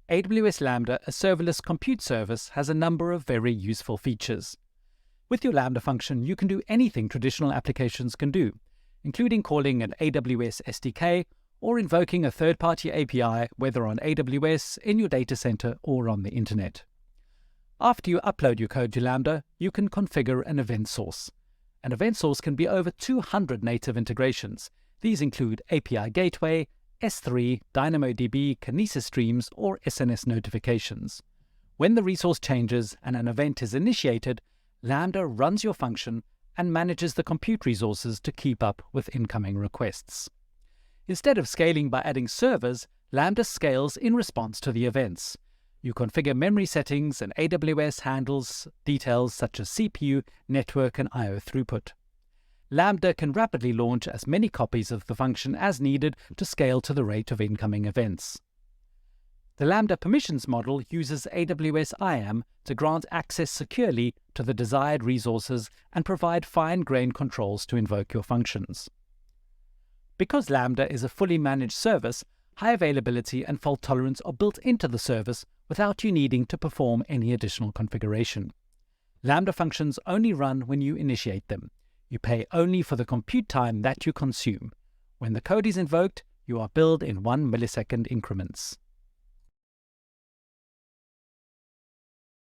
AWS Lambda, a serverless compute service, has a number of very useful features. With your Lambda function, you can do anything traditional applications can do, including calling an AWS SDK or invoking a third-party API, whether on AWS, in your data center, or on the internet. After you upload your code to Lambda, you can configure an event source. An event source can be over 200 native integrations. These include API Gateway, S3, DynamoDB, Kinesis streams, or SNS notifications. When the resource changes and an event is initiated, Lambda runs your function and manages the compute resources to keep up with incoming requests. Instead of scaling by adding servers, Lambda scales in response to the events. You configure memory settings, and AWS handles details such as CPU, network, and I/O throughput. Lambda can rapidly launch as many copies of the function as needed to scale to the rate of incoming events. The Lambda permissions model uses AWS IAM to grant access securely to the desired resources and provide fine-grained controls to invoke your functions. Because Lambda is a fully managed service, high availability and fault tolerance are built into the service without you needing to perform any additional configuration. Lambda functions only run when you initiate them. You pay only for the compute time that you consume. When the code is invoked, you are billed in 1 millisecond increments.